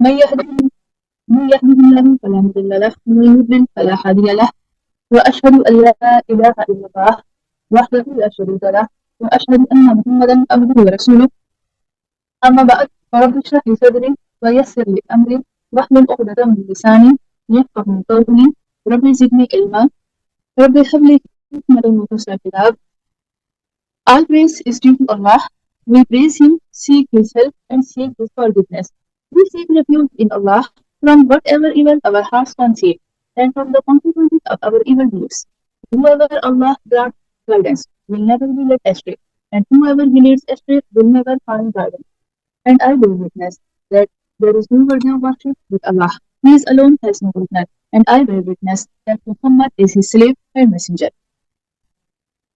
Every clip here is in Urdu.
من يهده من يهده الله فلا مضل له ومن يضلل فلا هادي له وأشهد أن لا إله إلا الله وحده لا شريك له وأشهد أن محمدا عبده ورسوله أما بعد فرب اشرح لي صدري ويسر لي أمري واحلل عقدة من لساني يفقهوا قولي رب زدني علما رب هب لي حكمة وفصل الكتاب. All praise is due to Allah. We praise Him, seek His help, and seek His forgiveness. We seek refuge in Allah from whatever evil our hearts conceive, and from the consequences of our evil deeds. Whoever Allah grants guidance will never be led astray, and whoever He leads astray will never find guidance. And I bear witness that there is no worthy of worship but Allah. He is alone has no partner, and I bear witness that Muhammad is His slave and messenger.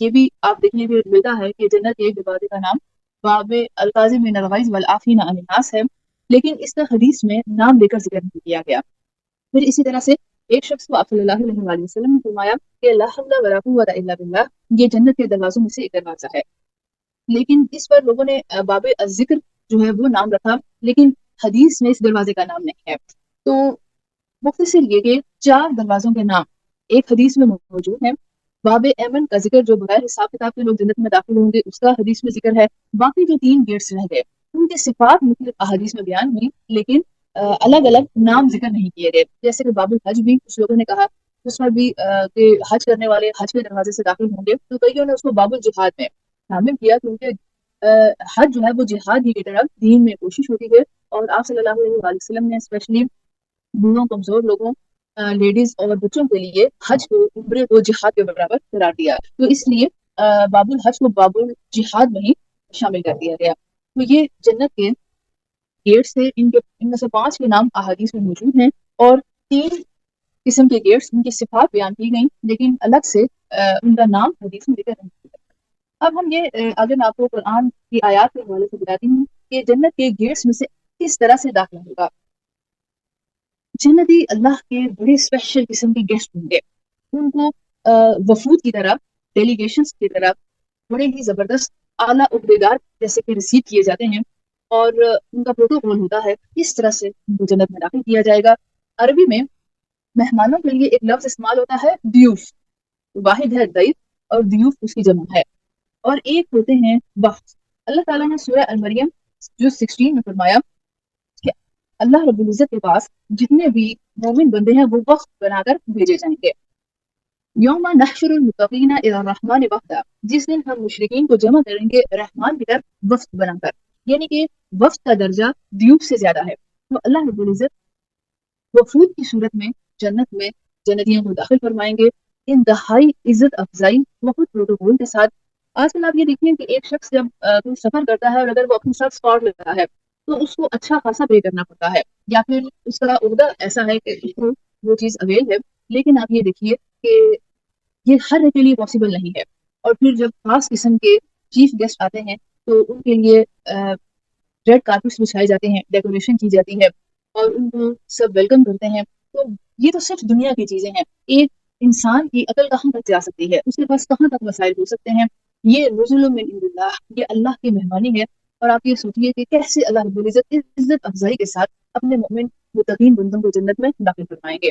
یہ بھی آپ دیکھنے کو ملتا ہے کہ جنت کے ایک دروازے کا نام باب القاضی من الغیظ والعافین عن الناس ہے، لیکن اس کا حدیث میں نام لے کر ذکر نہیں کیا گیا۔ پھر اسی طرح سے ایک شخص کو آپ صلی اللہ علیہ وآلہ وسلم نے فرمایا کہ لا حول ولا قوۃ الا باللہ، یہ جنت کے دروازوں میں سے ایک دروازہ ہے، لیکن اس پر لوگوں نے باب الذکر جو ہے وہ نام رکھا، لیکن حدیث میں اس دروازے کا نام نہیں ہے۔ تو مختصر یہ کہ 4 دروازوں کے نام ایک حدیث میں موجود ہیں۔ باب ایمن کا ذکر جو بغیر حساب کتاب کے لوگ جنت میں داخل ہوں گے اس کا حدیث میں ذکر ہے۔ باقی جو 3 گیٹس رہ گئے ان کی صفات مختلف احادیث میں بیان ہوئی، لیکن الگ الگ نام ذکر نہیں کیے گئے۔ جیسے کہ باب الحج بھی کچھ لوگوں نے کہا اس میں بھی کہ حج کرنے والے حج کے دروازے سے داخل ہوں گے، تو کئیوں نے اس کو باب الجہاد میں شامل کیا، کیونکہ حج جو ہے وہ جہاد ہی کی طرف دین میں کوشش ہوتی ہے، اور آپ صلی اللہ علیہ وآلہ وسلم نے اسپیشلی بوڑھوں، کمزور لوگوں، لیڈیز اور بچوں کے لیے حج کو، عمرے کو جہاد کے برابر قرار دیا، تو اس لیے باب الحج کو باب الجہاد میں ہی شامل کر دیا گیا۔ تو یہ جنت کے گیٹس تھے، ان میں سے 5 کے نام احادیث میں موجود ہیں، اور 3 قسم کے گیٹس ان کی صفات بیان کی گئی، لیکن الگ سے ان کا نام حدیث میں ذکر نہیں کیا۔ اب ہم یہ آگے میں آپ کو قرآن کی آیات کے حوالے سے بتاتی ہوں کہ جنت کے گیٹس میں سے کس طرح سے داخلہ ہوگا۔ جنتی اللہ کے بڑے اسپیشل قسم کے گیسٹ ہوں گے، ان کو وفود کی طرح، ڈیلیگیشنز کی طرح بڑے ہی زبردست اعلیٰ عہدیدار جیسے کہ ریسیو کیے جاتے ہیں، اور ان کا پروٹوکول ہوتا ہے اس طرح سے ان کو جنت میں داخل کیا جائے گا۔ عربی میں مہمانوں کے لیے ایک لفظ استعمال ہوتا ہے دیوف، واحد ہے ضعیف اور دیوف اس کی جمع ہے، اور ایک ہوتے ہیں وفد۔ اللہ تعالیٰ نے سورہ المریم جو 16 میں فرمایا کہ اللہ رب العزت کے پاس جتنے بھی مومن بندے ہیں وہ وفد بنا کر بھیجے جائیں گے۔ یوم نحشر المتقین الی الرحمن وفدا، جس دن ہم مشرکین کو جمع کریں گے رحمان کی طرف وفد بنا کر، یعنی کہ وفد کا درجہ دیوب سے زیادہ ہے۔ تو اللہ رب العزت وفود کی صورت میں جنت میں جنتیوں کو داخل فرمائیں گے، انتہائی عزت افزائی وفود پروٹوکول کے ساتھ۔ آج کل آپ یہ دیکھیں کہ ایک شخص جب کوئی سفر کرتا ہے اور اگر وہ اپنے ساتھ اسکاٹ لیتا ہے تو اس کو اچھا خاصا پے کرنا پڑتا ہے، یا پھر اس کا عہدہ ایسا ہے کہ اس کو وہ چیز اویل ہے، لیکن آپ یہ دیکھیے کہ یہ ہر ایک کے لیے پاسبل نہیں ہے۔ اور پھر جب خاص قسم کے چیف گیسٹ آتے ہیں تو ان کے لیے ریڈ کارپٹس بچھائے جاتے ہیں، ڈیکوریشن کی جاتی ہے، اور ان کو سب ویلکم کرتے ہیں۔ تو یہ تو صرف دنیا کی چیزیں ہیں، ایک انسان کی عقل کہاں تک جا سکتی ہے، اس کے پاس کہاں تک وسائل ہو سکتے ہیں۔ یہ نزل من عند اللہ، یہ اللہ کی مہربانی ہے، اور آپ یہ سوچیے کہ کیسے اللہ رب العزت عزت افزائی کے ساتھ اپنے مومن متقین بندوں کو جنت میں داخل فرمائیں گے۔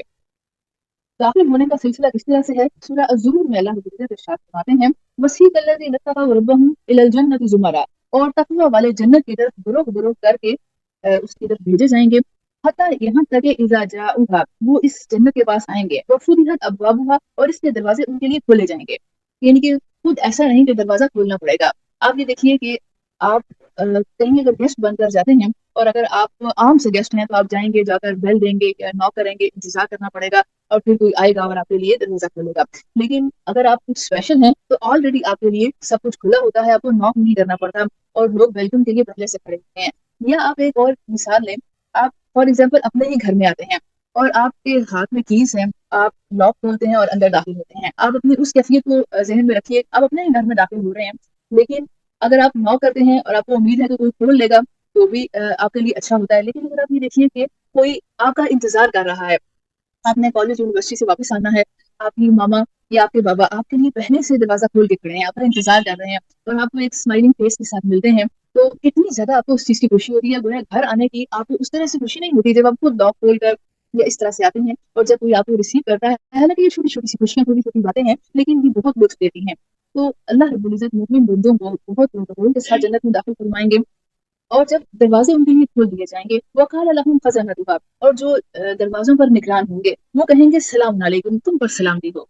داخل ہونے کا سلسلہ کس طرح سے ہے؟ سورہ الزمر میں اللہ رب العزت ارشاد فرماتے ہیں وَسِیقَ الَّذِینَ اتَّقَوْا رَبَّهُمْ إِلَى الْجَنَّةِ زُمَرًا، اور تقوی والے جنت کی طرف گروہ گروہ کر کے اس کی طرف بھیجے جائیں گے، حتیٰ یہاں تک کہ اذا جاؤها، وہ اس جنت کے پاس آئیں گے، وَفُتِحَتْ أَبْوَابُهَا، اور اس کے دروازے ان کے لیے کھولے جائیں گے، یعنی کہ خود ایسا نہیں کہ دروازہ کھولنا پڑے گا۔ آپ یہ دیکھیے کہ آپ کہیں اگر گیسٹ بن کر جاتے ہیں، اور اگر آپ عام سے گیسٹ ہیں تو آپ جائیں گے، جا کر بیل دیں گے یا ناک کریں گے، انتظار کرنا پڑے گا، اور پھر کوئی آئے گا اور آپ کے لیے دروازہ کھولے گا۔ لیکن اگر آپ کچھ اسپیشل ہیں تو آلریڈی آپ کے لیے سب کچھ کھلا ہوتا ہے، آپ کو ناک نہیں کرنا پڑتا، اور لوگ ویلکم کے لیے پہلے سے کھڑے ہوتے ہیں۔ یا آپ ایک اور مثال لیں، آپ فار ایگزامپل اپنے ہی گھر میں آتے ہیں اور آپ کے ہاتھ میں کیز ہیں، آپ لاک کھولتے ہیں اور اندر داخل ہوتے ہیں۔ آپ اپنی اس کیفیت کو ذہن میں رکھیے، آپ اپنے ہی گھر میں داخل ہو رہے ہیں، لیکن اگر آپ ناک کرتے ہیں اور آپ کو امید ہے کہ کوئی کھول لے گا تو بھی آپ کے لیے اچھا ہوتا ہے۔ لیکن اگر آپ یہ دیکھیے کہ کوئی آپ کا انتظار کر رہا ہے، آپ نے کالج یونیورسٹی سے واپس آنا ہے، آپ کی ماما یا آپ کے بابا آپ کے لیے پہلے سے دروازہ کھول کے کھڑے ہیں، آپ کا انتظار کر رہے ہیں، اور آپ کو ایک اسمائلنگ فیس کے ساتھ ملتے ہیں، تو کتنی زیادہ آپ کو اس چیز کی خوشی ہوتی ہے۔ گویا گھر آنے کی آپ کو اس طرح سے خوشی نہیں ہوتی جب آپ خود لاک کھول کر یا اس طرح سے آتے ہیں، اور جب کوئی آپ کو ریسیو کرتا ہے، حالانکہ یہ چھوٹی چھوٹی سی خوشیاں، چھوٹی چھوٹی باتیں ہیں، لیکن یہ بہت لطف دیتی ہیں۔ تو اللہ رب العزت مومن بندوں کو بہت پروٹوکول کے ساتھ جنت میں داخل فرمائیں گے، اور جب دروازے ان کے لیے کھول دیے جائیں گے، وقال لهم خزنتها، اور جو دروازوں پر نگران ہوں گے وہ کہیں گے سلام علیکم، تم پر سلامتی ہو،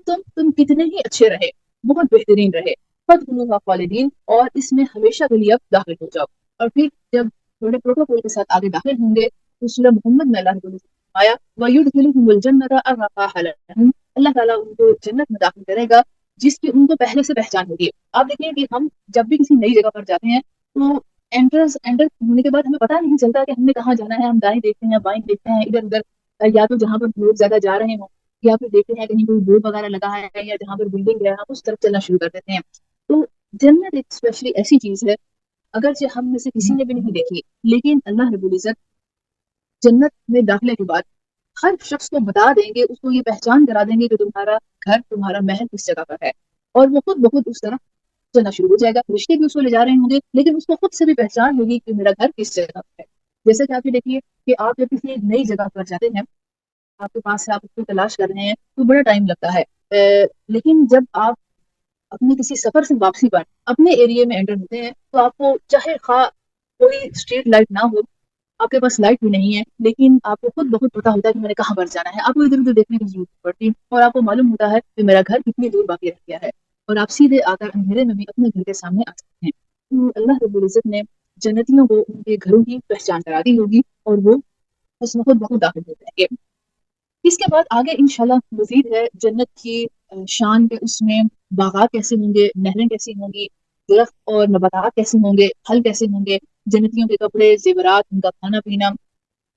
تم کتنے ہی اچھے رہے، بہت بہترین رہے، فادخلوها خالدین، اور اس میں ہمیشہ کے لیے اب داخل ہو جاؤ۔ اور پھر جب تھوڑے پروٹوکول کے ساتھ آگے داخل ہوں گے تو سورہ محمد میں اللہ تعالیٰ نے آیا وَيُدْخِلُهُمُ الْجَنَّةَ عَرَّفَهَا لَهُمْ، اللہ تعالیٰ ان کو جنت میں داخل کرے گا جس کی ان کو پہلے سے پہچان ہوگی۔ آپ دیکھیں کہ ہم جب بھی کسی نئی جگہ پر جاتے ہیں تو انٹر ہونے کے بعد ہمیں پتہ نہیں چلتا کہ ہم نے کہاں جانا ہے، ہم دائیں دیکھتے ہیں، بائیں دیکھتے ہیں، ادھر ادھر، یا تو جہاں پر لوگ زیادہ جا رہے ہوں یا پھر دیکھتے ہیں کہیں کوئی بورڈ وغیرہ لگا ہے یا جہاں پر بلڈنگ ہے ہم اس طرف چلنا شروع کر دیتے ہیں. تو جنت ایک اسپیشلی ایسی چیز ہے اگرچہ ہم میں سے کسی نے بھی نہیں دیکھی، لیکن اللہ رب العزت جنت میں داخلے کے بعد ہر شخص کو بتا دیں گے، اس کو یہ پہچان کرا دیں گے کہ تمہارا گھر، تمہارا محل کس جگہ پر ہے، اور وہ خود بخود اس طرح چلنا شروع ہو جائے گا. رشتے بھی اس کو لے جا رہے ہوں گے لیکن اس کو خود سے بھی پہچان ہوگی کہ میرا گھر کس جگہ پر ہے. جیسے کہ آپ یہ دیکھیے کہ آپ جب کسی ایک نئی جگہ پر جاتے ہیں، آپ کے پاس سے آپ اس کو تلاش کر رہے ہیں تو بڑا ٹائم لگتا ہے، لیکن جب آپ اپنے کسی سفر سے واپسی پر اپنے ایریے میں انٹر ہوتے ہیں تو آپ کو چاہے خواہ کوئی اسٹریٹ لائٹ نہ ہو، آپ کے پاس لائٹ بھی نہیں ہے، لیکن آپ کو خود بخود پتا ہوتا ہے کہ میں نے کہاں پر جانا ہے. آپ کو ادھر ادھر دیکھنے کی ضرورت نہیں پڑتی اور آپ کو معلوم ہوتا ہے کہ میرا گھر کتنی دور باقی رہ گیا ہے، اور آپ سیدھے آ کر اندھیرے میں بھی اپنے گھر کے سامنے آ سکتے ہیں. تو اللہ رب العزت نے جنتیوں کو ان کے گھروں کی پہچان کرا دی ہوگی اور وہ اس میں خود بخود داخل ہو جائیں گے. اس کے بعد آگے انشاءاللہ مزید ہے جنت کی شان کے، اس میں باغات کیسے ہوں گے، نہریں کیسی ہوں گی، درخت اور نباتات کیسے ہوں گے، پھل کیسے ہوں گے، جنتیوں کے کپڑے، زیورات، ان کا کھانا پینا،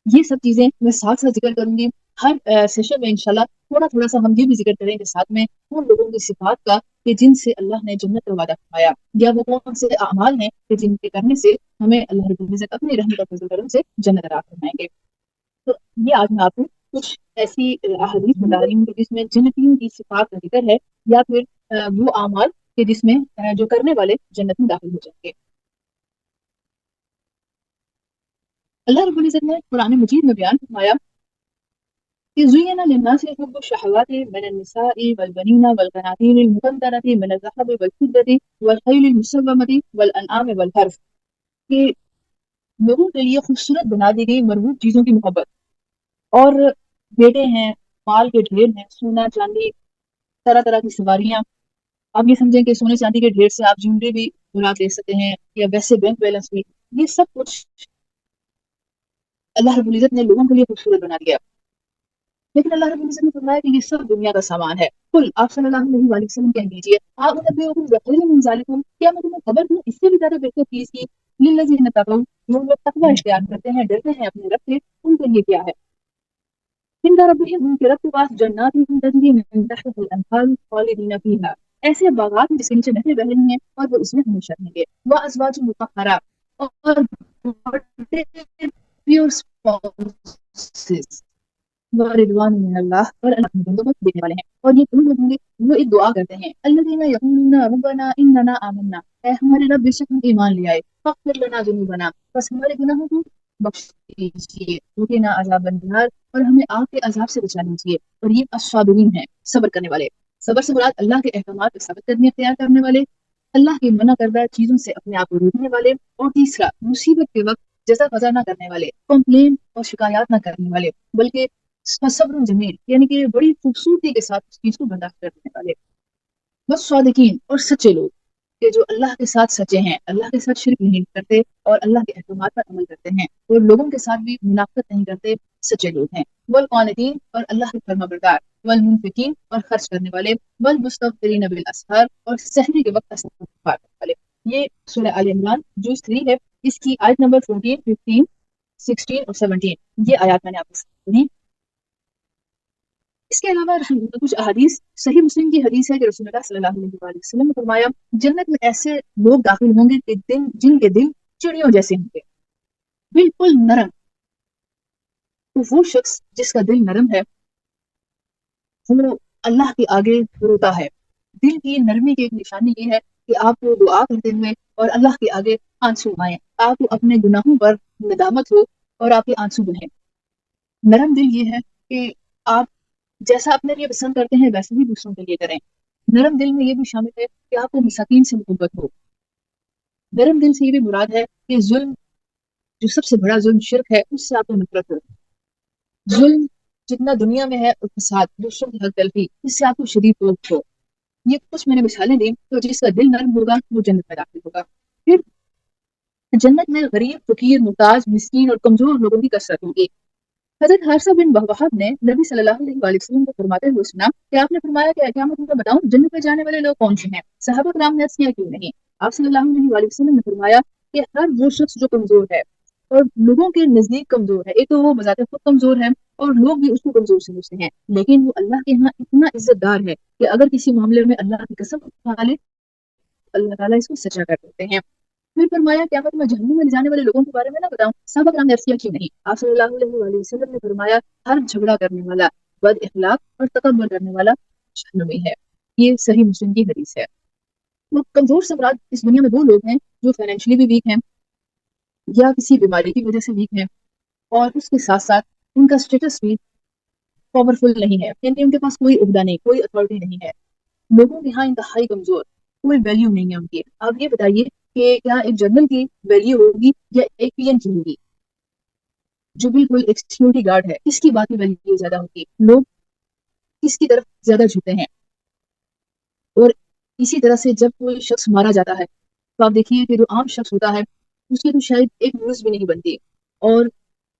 یہ سب چیزیں میں ساتھ ساتھ ذکر کروں گی. ہر سیشن میں انشاءاللہ تھوڑا تھوڑا سا ہم یہ بھی ذکر کریں گے ساتھ میں ان لوگوں کی صفات کا کہ جن سے اللہ نے جنت کا وعدہ فرمایا، یا وہ کون سے اعمال ہیں کہ جن کے کرنے سے ہمیں اللہ رب العزت اپنی رحمت اور فضل و کرم سے جنت عطا فرمائیں گے. تو یہ آج میں آپ کو کچھ ایسی احادیث بتا رہی ہوں کہ جس میں جنتیوں کی صفات کا ذکر ہے، یا پھر وہ اعمال کہ جس میں جو کرنے والے جنت میں داخل ہو جائیں گے. اللہ رب العزت نے قرآن مجید میں بیان فرمایا کہ زُيِّنَ لِلنَّاسِ حُبُّ الشَّهَوَاتِ مِنَ النِّسَاءِ وَالْبَنِينَ وَالْقَنَاطِيرِ الْمُقَنطَرَةِ مِنَ الذَّهَبِ وَالْفِضَّةِ وَالْخَيْلِ الْمُسَوَّمَةِ وَالْأَنْعَامِ وَالْحَرْثِ، کہ لوگوں کے لیے خوبصورت بنا دی گئی مرغوب چیزوں کی محبت، اور بیٹے ہیں، مال کے ڈھیر ہیں، سونا چاندی، طرح طرح کی سواریاں. آپ یہ سمجھیں کہ سونے چاندی کے ڈھیر سے آپ جیولری بھی بنا دے سکتے ہیں، یا ویسے بینک بیلنس بھی. یہ سب کچھ اللہ رب العزت نے لوگوں کے لیے خوبصورت بنا دیا، لیکن اللہ رب العزت نے فرمایا کہ یہ سب دنیا کا سامان ہے. کل آپ صلی اللہ علیہ وآلہ وسلم کہہ دیجیے، آپ من ذالکم، کیا میں تمہیں خبر دوں اس سے بھی زیادہ بہتر چیز کی، للذین تقوا، جو لوگ تقوی اختیار کرتے ہیں، ڈرتے ہیں اپنے رب سے، ان کے لیے کیا ہے. عند ربهم، ان کے رب کے پاس، جنات تجری من تحتها الانہار خالدین فیہا، ایسے باغات ہیں جس کے نیچے نہریں بہ رہی ہیں اور وہ اس میں ہمیشہ رہیں گے. وازواج مطہرہ، اور پیور اسپاؤسز، ورضوان من اللہ، اور اللہ کے بندوں کو دینے والے ہیں. اور یہ کون ہوں گے؟ وہ ایک دعا کرتے ہیں، الذین یقولون ربنا اننا آمنا، اے ہمارے رب بے شک ہم ایمان لے آئے، فاغفر لنا ذنوبنا، بس ہمارے گناہوں کو بخش دیجیے، وقنا عذاب النار، اور ہمیں آگ کے عذاب سے بچا لیجیے. اور یہ الصابرین ہیں، صبر کرنے والے. صبر سے مراد اللہ کے احکامات کو ثابت کرنے اختیار کرنے والے، اللہ کی منع کردہ چیزوں سے اپنے آپ کو روکنے والے، اور تیسرا مصیبت کے وقت جزا فضا نہ کرنے والے، کمپلین اور شکایات نہ کرنے والے، بلکہ صبر جمیل، یعنی کہ بڑی خوبصورتی کے ساتھ اس چیز کو برداشت کرنے والے. بس صادقین، اور سچے لوگ کہ جو اللہ کے ساتھ سچے ہیں، اللہ کے ساتھ شرک نہیں کرتے اور اللہ کے احکامات پر عمل کرتے ہیں، اور لوگوں کے ساتھ بھی منافقت نہیں کرتے، سچے لوگ ہیں. والقانتین، اور اللہ کے فرما بردار. والمنفقین، اور خرچ کرنے والے. والمستغفرین بالاسحار، اور سحری کے وقت استغفار کرنے والے. یہ سورہ آل عمران جز 3 ہے، اس کی آیت نمبر 14، 15، 16 اور 17 یہ آیات میں نے آپ کو سنی. اس کے علاوہ کچھ احادیث، صحیح مسلم کی حدیث ہے کہ رسول اللہ صلی اللہ علیہ وآلہ وسلم نے فرمایا جنت میں ایسے لوگ داخل ہوں گے کہ جن کے دل چڑیوں جیسے ہوں گے، بالکل نرم. تو وہ شخص جس کا دل نرم ہے وہ اللہ کے آگے روتا ہے. دل کی نرمی کی ایک نشانی یہ ہے کہ آپ کو دعا کرتے ہوئے اور اللہ کے آگے آنسو آئیں، آپ کو اپنے گناہوں پر ندامت ہو اور آپ کے آنسو بہیں. نرم دل یہ ہے کہ آپ جیسا اپنے لیے پسند کرتے ہیں ویسے بھی دوسروں کے لیے کریں. نرم دل میں یہ بھی شامل ہے کہ آپ کو مساکین سے محبت ہو. نرم دل سے یہ بھی مراد ہے کہ ظلم، جو سب سے بڑا ظلم شرک ہے، اس سے آپ کو نفرت ہو. ظلم جتنا دنیا میں ہے اور فساد، دوسروں کی حق تلفی، اس سے آپ کو شدید توق ہو. یہ کچھ میں نے مثالیں دی. تو جس کا دل نرم ہوگا وہ جنت میں داخل ہوگا. پھر جنت میں غریب، فقیر، محتاج، مسکین اور کمزور لوگوں کی کثرت ہوگی. حضرت حارثہ بن وہب نے نبی صلی اللہ علیہ وآلہ وسلم کو فرماتے ہوئے سنا کہ آپ نے فرمایا کہ کیا میں تمہیں بتاؤں جنت میں جانے والے لوگ کون سے ہیں؟ صحابہ کرام نے عرض کیا کیوں نہیں. آپ صلی اللہ علیہ وآلہ وسلم نے فرمایا کہ ہر وہ شخص جو کمزور ہے، اور لوگوں کے نزدیک کمزور ہے. ایک تو وہ بذات خود کمزور ہے اور لوگ بھی اس کو کمزور سمجھتے ہیں، لیکن وہ اللہ کے یہاں اتنا عزت دار ہے کہ اگر کسی معاملے میں اللہ کی قسم کھا لے اللہ تعالیٰ اس کو سچا کر دیتے ہیں. پھر فرمایا قیامت میں جہنم میں لے جانے والے لوگوں کے بارے میں نہ بتاؤں. صحابہ کرام نے عرض کیا کیوں نہیں. آپ صلی اللہ علیہ وآلہ وسلم نے فرمایا ہر جھگڑا کرنے والا، بد اخلاق اور تکبر کرنے والا جہنمی ہے. یہ صحیح مسلم کی حدیث ہے. وہ کمزور سے مراد اس دنیا میں وہ لوگ ہیں جو فائنینشلی بھی ویک ہیں یا کسی بیماری کی وجہ سے ویک ہیں، اور اس کے ساتھ ساتھ ان کا اسٹیٹس بھی پاورفل نہیں ہے، یعنی ان کے پاس کوئی عہدہ نہیں، کوئی اتھارٹی نہیں ہے. لوگوں کے یہاں انتہائی کمزور، کوئی ویلیو نہیں ہے ان کی. آپ یہ بتائیے کہ کیا ایک جنرل کی ویلیو ہوگی یا ایک پی ایم کی ہوگی جو بالکل ایک سیکورٹی گارڈ ہے؟ کس کی بات کی ویلیو زیادہ ہوگی؟ لوگ کس کی طرف زیادہ جھکتے ہیں؟ اور اسی طرح سے جب کوئی شخص مارا جاتا ہے تو آپ دیکھیے کہ جو عام شخص ہوتا ہے اس کی تو شاید ایک نیوز بھی نہیں بنتی، اور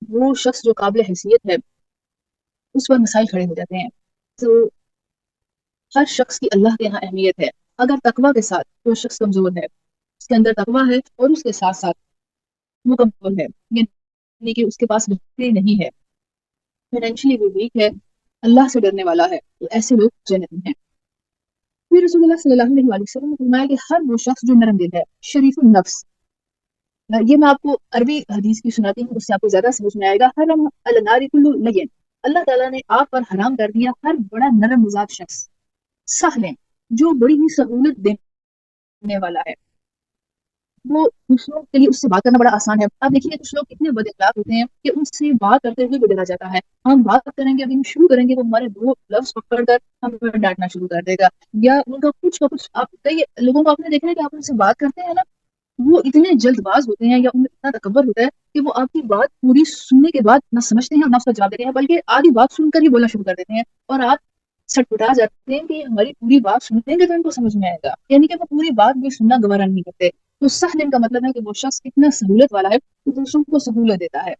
وہ شخص جو قابل حیثیت ہے اس پر مسائل کھڑے ہو جاتے ہیں. تو ہر شخص کی اللہ کے یہاں اہمیت ہے. اگر تقوی کے ساتھ وہ شخص کمزور ہے، اس کے اندر تقوی ہے اور اس کے ساتھ ساتھ وہ کمزور ہے، یعنی کہ اس کے پاس بہتری نہیں ہے، فائنینشلی بھی ویک ہے، اللہ سے ڈرنے والا ہے، تو ایسے لوگ جنت میں ہیں. پھر رسول اللہ صلی اللہ علیہ وسلم نے فرمایا کہ ہر وہ شخص جو نرم دل ہے، شریف النفس، یہ میں آپ کو عربی حدیث کی سناتی ہوں، اس سے آپ کو زیادہ سمجھ میں آئے گا. حرم النار کل لین، اللہ تعالیٰ نے آگ پر حرام کر دیا ہر بڑا نرم مزاج شخص. سہلیں، جو بڑی ہی سہولت دینے والا ہے، وہ دوسروں کے لیے اس سے بات کرنا بڑا آسان ہے. آپ دیکھیے کچھ لوگ کتنے بد اخلاق ہوتے ہیں کہ ان سے بات کرتے ہوئے بھی ڈرا جاتا ہے. ہم بات کریں گے، ابھی ہم شروع کریں گے، وہ ہمارے دو لفظ پکڑ کر ہمیں ڈانٹنا شروع کر دے گا، یا ان کا کچھ نہ کچھ. آپ کئی لوگوں کو آپ نے دیکھا ہے کہ آپ ان سے بات کرتے ہیں نا، وہ اتنے جلد باز ہوتے ہیں یا ان میں اتنا تکبر ہوتا ہے کہ وہ آپ کی بات پوری سننے کے بعد نہ سمجھتے ہیں اور نہ اس کا جواب دیتے ہیں، بلکہ آدھی بات سن کر ہی بولنا شروع کر دیتے ہیں، اور آپ چھٹپٹا جاتے ہیں کہ ہماری پوری بات سنیں گے تو ان کو سمجھ میں آئے گا، یعنی کہ وہ پوری بات بھی سننا گوارا نہیں کرتے. تو سہل کا مطلب ہے کہ وہ شخص اتنا سہولت والا ہے کہ دوسروں کو سہولت دیتا ہے،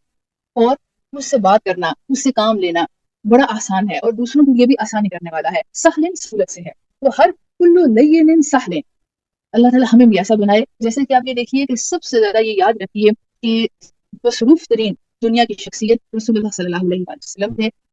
اور مجھ سے بات کرنا، مجھ سے کام لینا بڑا آسان ہے، اور دوسروں کے لیے بھی آسانی کرنے والا ہے. سہل سہولت سے ہے. تو ہر کلو لین سہل، اللہ تعالیٰ ہمیں بھی ایسا بنائے. جیسے کہ آپ یہ دیکھیے کہ سب سے زیادہ یہ یاد رکھیے کہ مصروف ترین دنیا کی شخصیت رسول اللہ صلی اللہ علیہ وسلم تھے.